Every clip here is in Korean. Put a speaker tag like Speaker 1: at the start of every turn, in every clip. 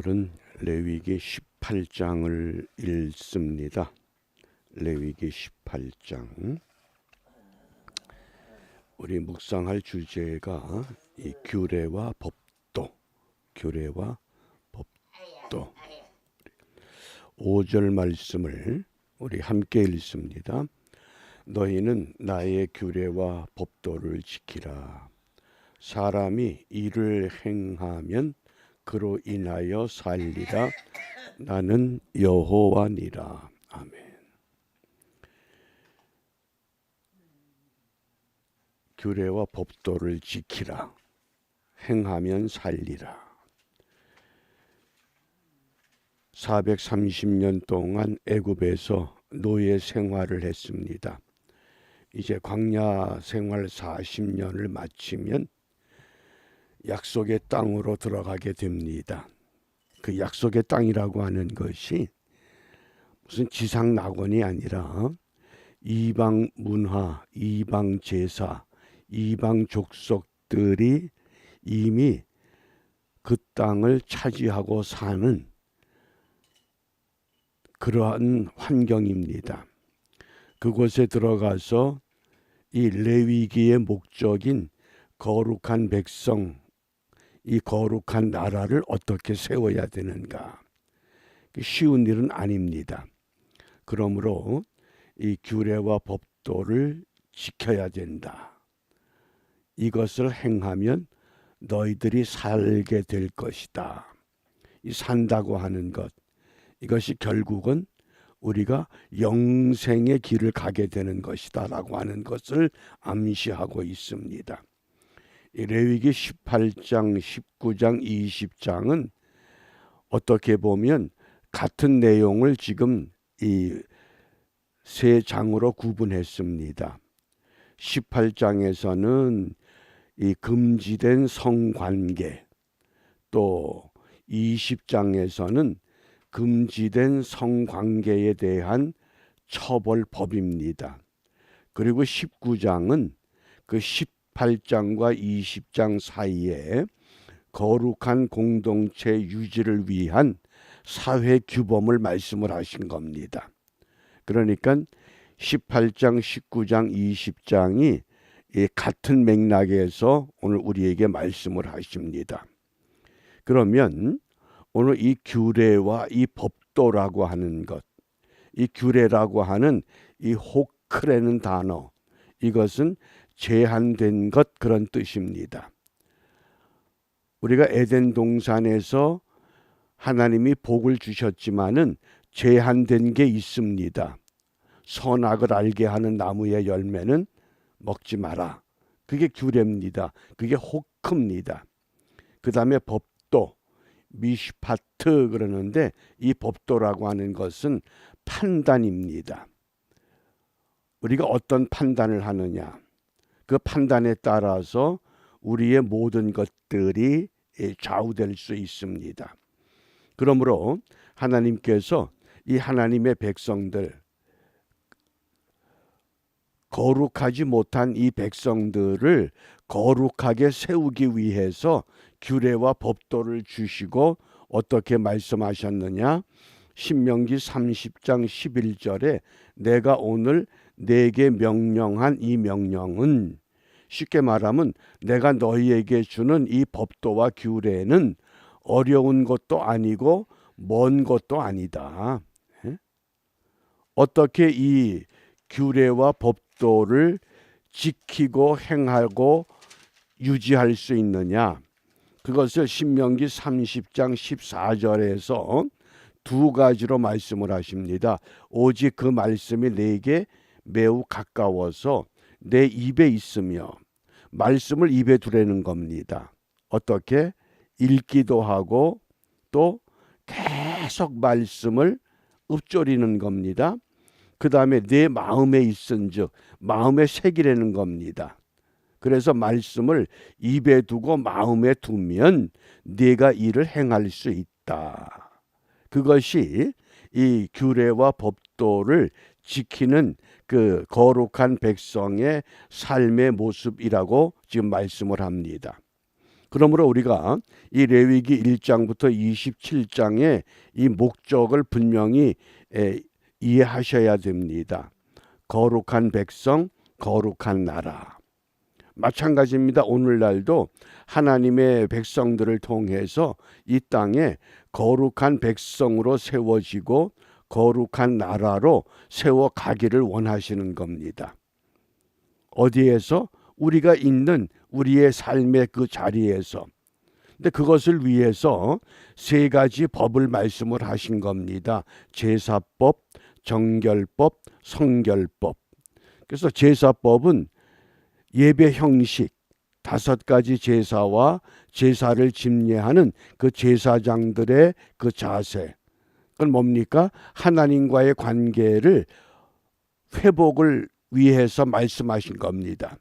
Speaker 1: 오늘은 레위기 18장을 읽습니다. 레위기 18장. 우리 묵상할 주제가 이 규례와 법도, 규례와 법도. 5절 말씀을 우리 함께 읽습니다. 너희는 나의 규례와 법도를 지키라. 사람이 이를 행하면 그로 인하여 살리라. 나는 여호와니라. 아멘. 규례와 법도를 지키라. 행하면 살리라. 430년 동안 애굽에서 노예 생활을 했습니다. 이제 광야 생활 40년을 마치면 약속의 땅으로 들어가게 됩니다. 그 약속의 땅이라고 하는 것이 무슨 지상 낙원이 아니라 이방 문화, 이방 제사, 이방 족속들이 이미 그 땅을 차지하고 사는 그러한 환경입니다. 그곳에 들어가서 이 레위기의 목적인 거룩한 백성, 이 거룩한 나라를 어떻게 세워야 되는가? 쉬운 일은 아닙니다. 그러므로 이 규례와 법도를 지켜야 된다. 이것을 행하면 너희들이 살게 될 것이다. 이 산다고 하는 것, 이것이 결국은 우리가 영생의 길을 가게 되는 것이다 라고 하는 것을 암시하고 있습니다. 이 레위기 18장, 19장, 20장은 어떻게 보면 같은 내용을 지금 이 세 장으로 구분했습니다. 18장에서는 이 금지된 성관계, 또 20장에서는 금지된 성관계에 대한 처벌법입니다. 그리고 19장은 그 18장과 20장 사이에 거룩한 공동체 유지를 위한 사회 규범을 말씀을 하신 겁니다. 그러니까 18장, 19장, 20장이 이 같은 맥락에서 오늘 우리에게 말씀을 하십니다. 그러면 오늘 이 규례와 이 법도라고 하는 것, 이 규례라고 하는 이 호크라는 단어, 이것은 제한된 것, 그런 뜻입니다. 우리가 에덴 동산에서 하나님이 복을 주셨지만은 제한된 게 있습니다. 선악을 알게 하는 나무의 열매는 먹지 마라. 그게 규례입니다. 그게 호크입니다. 그 다음에 법도, 미슈파트 그러는데 이 법도라고 하는 것은 판단입니다. 우리가 어떤 판단을 하느냐, 그 판단에 따라서 우리의 모든 것들이 좌우될 수 있습니다. 그러므로 하나님께서 이 하나님의 백성들, 거룩하지 못한 이 백성들을 거룩하게 세우기 위해서 규례와 법도를 주시고 어떻게 말씀하셨느냐? 신명기 30장 11절에 내가 오늘 내게 명령한 이 명령은, 쉽게 말하면 내가 너희에게 주는 이 법도와 규례는 어려운 것도 아니고 먼 것도 아니다. 어떻게 이 규례와 법도를 지키고 행하고 유지할 수 있느냐? 그것을 신명기 30장 14절에서 두 가지로 말씀을 하십니다. 오직 그 말씀이 내게 매우 가까워서 내 입에 있으며, 말씀을 입에 두라는 겁니다. 어떻게? 읽기도 하고 또 계속 말씀을 읊조리는 겁니다. 그 다음에 내 마음에 있은즉 마음에 새기라는 겁니다. 그래서 말씀을 입에 두고 마음에 두면 네가 이를 행할 수 있다. 그것이 이 규례와 법도를 지키는 그 거룩한 백성의 삶의 모습이라고 지금 말씀을 합니다. 그러므로 우리가 이 레위기 1장부터 27장의 이 목적을 분명히 이해하셔야 됩니다. 거룩한 백성, 거룩한 나라. 마찬가지입니다. 오늘날도 하나님의 백성들을 통해서 이 땅에 거룩한 백성으로 세워지고 거룩한 나라로 세워가기를 원하시는 겁니다. 어디에서? 우리가 있는 우리의 삶의 그 자리에서. 근데 그것을 위해서 세 가지 법을 말씀을 하신 겁니다. 제사법, 정결법, 성결법. 그래서 제사법은 예배 형식, 5가지 제사와 제사를 집례하는 그 제사장들의 그 자세. 그건 뭡니까? 하나님과의 관계를 회복을 위해서 말씀하신 겁니다.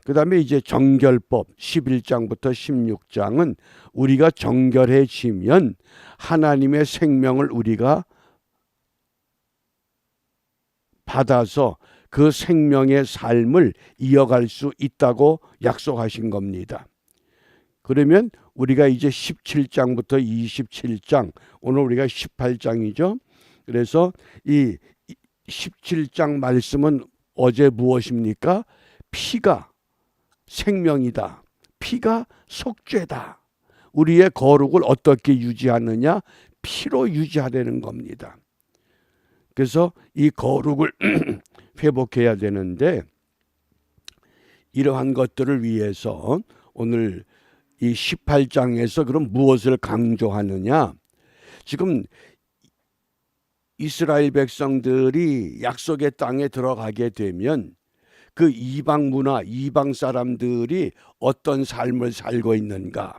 Speaker 1: 그 다음에 이제 정결법 11장부터 16장은 우리가 정결해지면 하나님의 생명을 우리가 받아서 그 생명의 삶을 이어갈 수 있다고 약속하신 겁니다. 그러면 우리가 이제 17장부터 27장, 오늘 우리가 18장이죠. 그래서 이 17장 말씀은 어제 무엇입니까? 피가 생명이다. 피가 속죄다. 우리의 거룩을 어떻게 유지하느냐? 피로 유지하려는 겁니다. 그래서 이 거룩을 회복해야 되는데 이러한 것들을 위해서 오늘 이 18장에서 그럼 무엇을 강조하느냐? 지금 이스라엘 백성들이 약속의 땅에 들어가게 되면 그 이방 문화, 이방 사람들이 어떤 삶을 살고 있는가?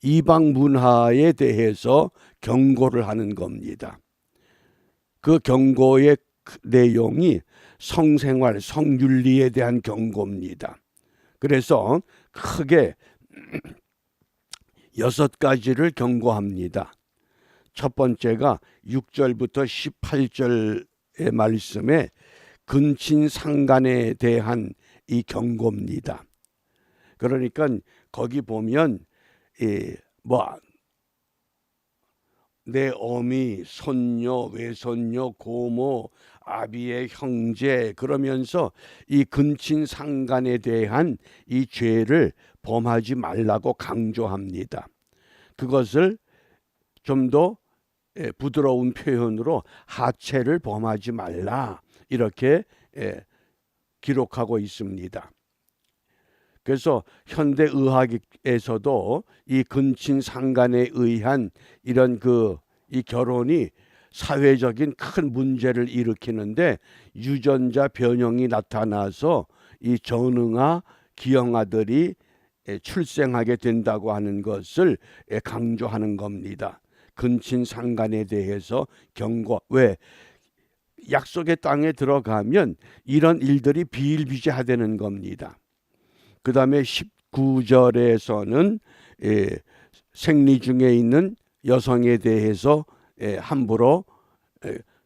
Speaker 1: 이방 문화에 대해서 경고를 하는 겁니다. 그 경고의 내용이 성생활, 성윤리에 대한 경고입니다. 그래서 크게 6가지를 경고합니다. 첫 번째가 6절부터 18절의 말씀에 근친상간에 대한 이 경고입니다. 그러니까 거기 보면 내 어미, 손녀, 외손녀, 고모, 아비의 형제 그러면서 이 근친상간에 대한 이 죄를 범하지 말라고 강조합니다. 그것을 좀 더 부드러운 표현으로 하체를 범하지 말라 이렇게 기록하고 있습니다. 그래서 현대 의학에서도 이 근친상간에 의한 이런 이 결혼이 사회적인 큰 문제를 일으키는데 유전자 변형이 나타나서 이 전응아, 기형아들이 출생하게 된다고 하는 것을 강조하는 겁니다. 근친상간에 대해서 경고. 왜? 약속의 땅에 들어가면 이런 일들이 비일비재하다는 겁니다. 그 다음에 19절에서는 생리 중에 있는 여성에 대해서 함부로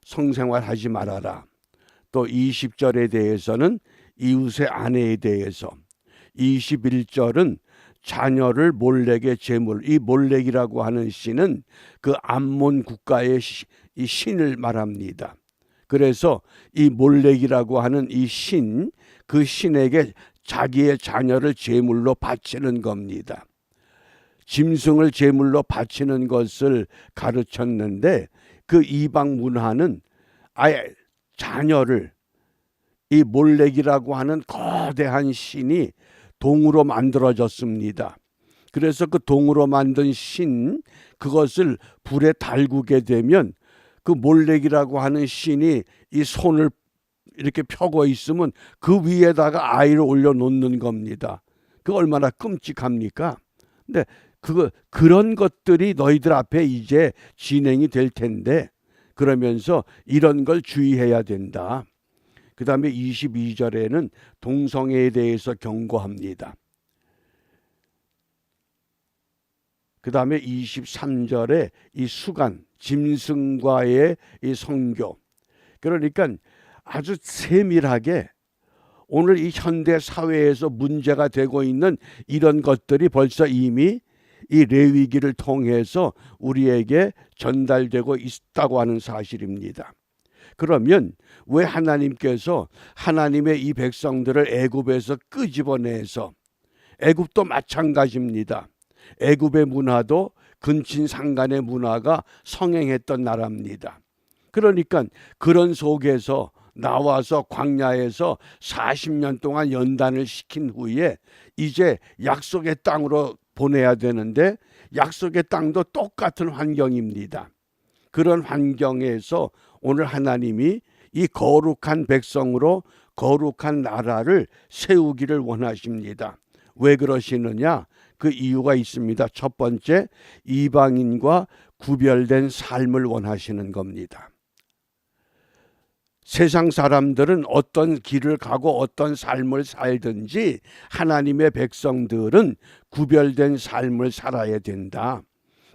Speaker 1: 성생활하지 말아라. 또 20절에 대해서는 이웃의 아내에 대해서, 21절은 자녀를 몰렉의 제물, 이 몰렉이라고 하는 신은 그 암몬 국가의 이 신을 말합니다. 그래서 이 몰렉이라고 하는 이 신, 그 신에게 자기의 자녀를 제물로 바치는 겁니다. 짐승을 제물로 바치는 것을 가르쳤는데 그 이방 문화는 아예 자녀를 이 몰렉이라고 하는 거대한 신이 동으로 만들어졌습니다. 그래서 그 동으로 만든 신 그것을 불에 달구게 되면 그 몰렉이라고 하는 신이 이 손을 이렇게 펴고 있으면 그 위에다가 아이를 올려놓는 겁니다. 그 얼마나 끔찍합니까? 근데 그런 것들이 너희들 앞에 이제 진행이 될 텐데 그러면서 이런 걸 주의해야 된다. 그 다음에 22절에는 동성애에 대해서 경고합니다. 그 다음에 23절에 이 수간, 짐승과의 이 성교. 그러니까 아주 세밀하게 오늘 이 현대 사회에서 문제가 되고 있는 이런 것들이 벌써 이미 이 레위기를 통해서 우리에게 전달되고 있다고 하는 사실입니다. 그러면 왜 하나님께서 하나님의 이 백성들을 애굽에서 끄집어내서, 애굽도 마찬가지입니다. 애굽의 문화도 근친상간의 문화가 성행했던 나라입니다. 그러니까 그런 속에서 나와서 광야에서 40년 동안 연단을 시킨 후에 이제 약속의 땅으로 보내야 되는데, 약속의 땅도 똑같은 환경입니다. 그런 환경에서 오늘 하나님이 이 거룩한 백성으로 거룩한 나라를 세우기를 원하십니다. 왜 그러시느냐? 그 이유가 있습니다. 첫 번째, 이방인과 구별된 삶을 원하시는 겁니다. 세상 사람들은 어떤 길을 가고 어떤 삶을 살든지 하나님의 백성들은 구별된 삶을 살아야 된다.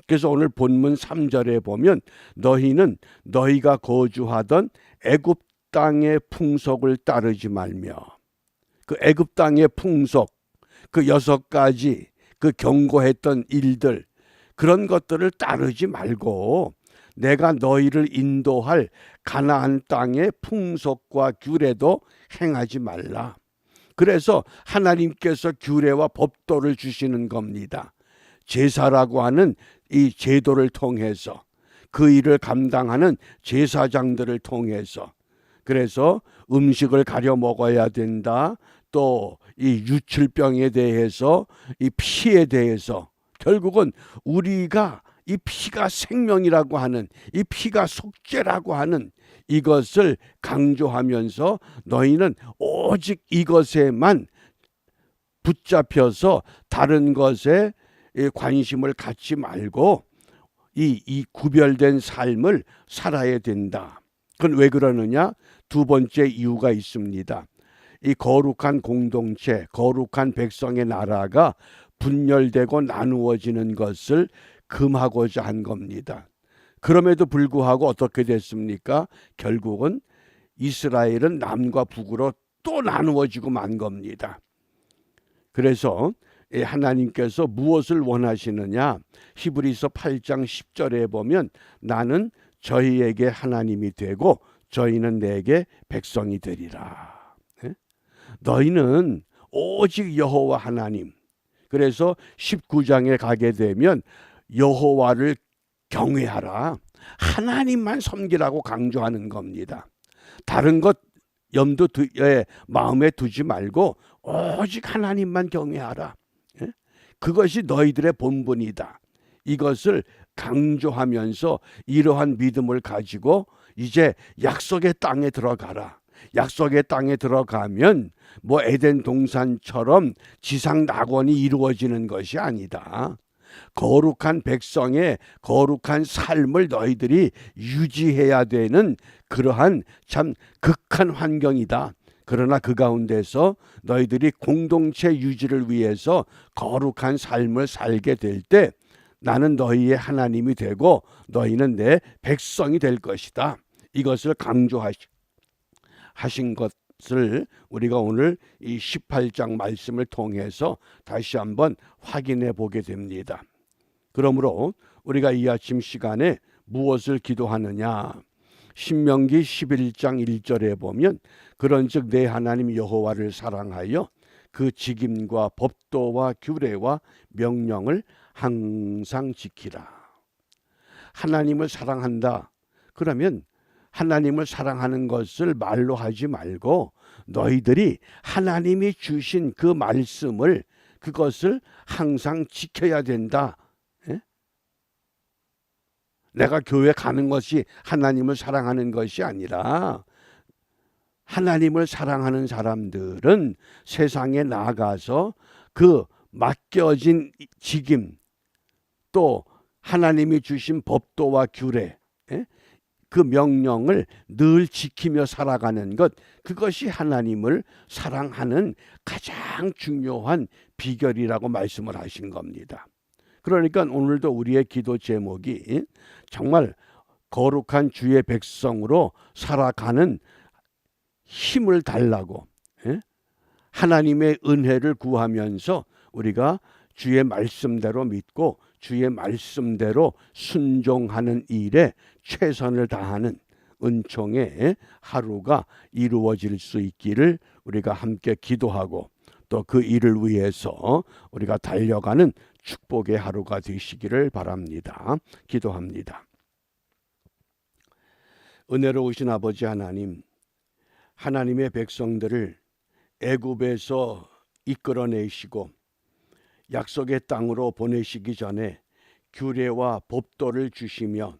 Speaker 1: 그래서 오늘 본문 3절에 보면 너희는 너희가 거주하던 애굽 땅의 풍속을 따르지 말며, 그 애굽 땅의 풍속, 그 6가지 그 경고했던 일들, 그런 것들을 따르지 말고 내가 너희를 인도할 가나안 땅의 풍속과 규례도 행하지 말라. 그래서 하나님께서 규례와 법도를 주시는 겁니다. 제사라고 하는 이 제도를 통해서, 그 일을 감당하는 제사장들을 통해서, 그래서 음식을 가려 먹어야 된다. 또 이 유출병에 대해서, 이 피에 대해서, 결국은 우리가 이 피가 생명이라고 하는, 이 피가 속죄라고 하는 이것을 강조하면서 너희는 오직 이것에만 붙잡혀서 다른 것에 관심을 갖지 말고 이 구별된 삶을 살아야 된다. 그건 왜 그러느냐? 두 번째 이유가 있습니다. 이 거룩한 공동체, 거룩한 백성의 나라가 분열되고 나누어지는 것을 금하고자 한 겁니다. 그럼에도 불구하고 어떻게 됐습니까? 결국은 이스라엘은 남과 북으로 또 나누어지고 만 겁니다. 그래서 하나님께서 무엇을 원하시느냐? 히브리서 8장 10절에 보면 나는 저희에게 하나님이 되고 저희는 내게 백성이 되리라. 너희는 오직 여호와 하나님. 그래서 19장에 가게 되면 여호와를 경외하라. 하나님만 섬기라고 강조하는 겁니다. 다른 것 마음에 두지 말고 오직 하나님만 경외하라. 그것이 너희들의 본분이다. 이것을 강조하면서 이러한 믿음을 가지고 이제 약속의 땅에 들어가라. 약속의 땅에 들어가면 뭐 에덴 동산처럼 지상 낙원이 이루어지는 것이 아니다. 거룩한 백성의 거룩한 삶을 너희들이 유지해야 되는 그러한 참 극한 환경이다. 그러나 그 가운데서 너희들이 공동체 유지를 위해서 거룩한 삶을 살게 될 때 나는 너희의 하나님이 되고 너희는 내 백성이 될 것이다. 이것을 강조하신 것을 우리가 오늘 이 18장 말씀을 통해서 다시 한번 확인해 보게 됩니다. 그러므로 우리가 이 아침 시간에 무엇을 기도하느냐? 신명기 11장 1절에 보면 그런즉 내 하나님 여호와를 사랑하여 그 직임과 법도와 규례와 명령을 항상 지키라. 하나님을 사랑한다. 그러면 하나님을 사랑하는 것을 말로 하지 말고 너희들이 하나님이 주신 그 말씀을, 그것을 항상 지켜야 된다. 내가 교회 가는 것이 하나님을 사랑하는 것이 아니라 하나님을 사랑하는 사람들은 세상에 나가서 그 맡겨진 직임, 또 하나님이 주신 법도와 규례, 그 명령을 늘 지키며 살아가는 것, 그것이 하나님을 사랑하는 가장 중요한 비결이라고 말씀을 하신 겁니다. 그러니까 오늘도 우리의 기도 제목이 정말 거룩한 주의 백성으로 살아가는 힘을 달라고, 하나님의 은혜를 구하면서 우리가 주의 말씀대로 믿고 주의 말씀대로 순종하는 일에 최선을 다하는 은총의 하루가 이루어질 수 있기를 우리가 함께 기도하고 또 그 일을 위해서 우리가 달려가는 축복의 하루가 되시기를 바랍니다. 기도합니다. 은혜로우신 아버지 하나님, 하나님의 백성들을 애굽에서 이끌어내시고 약속의 땅으로 보내시기 전에 규례와 법도를 주시며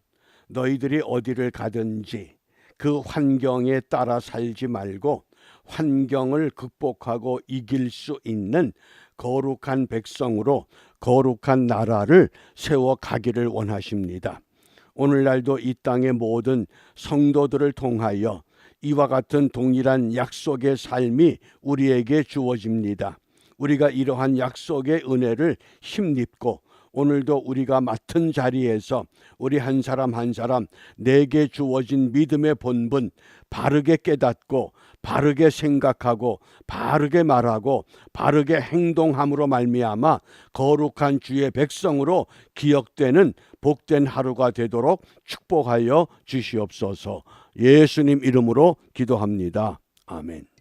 Speaker 1: 너희들이 어디를 가든지 그 환경에 따라 살지 말고 환경을 극복하고 이길 수 있는 거룩한 백성으로 거룩한 나라를 세워 가기를 원하십니다. 오늘날도 이 땅의 모든 성도들을 통하여 이와 같은 동일한 약속의 삶이 우리에게 주어집니다. 우리가 이러한 약속의 은혜를 힘입고 오늘도 우리가 맡은 자리에서 우리 한 사람 한 사람 내게 주어진 믿음의 본분 바르게 깨닫고 바르게 생각하고 바르게 말하고 바르게 행동함으로 말미암아 거룩한 주의 백성으로 기억되는 복된 하루가 되도록 축복하여 주시옵소서. 예수님 이름으로 기도합니다. 아멘.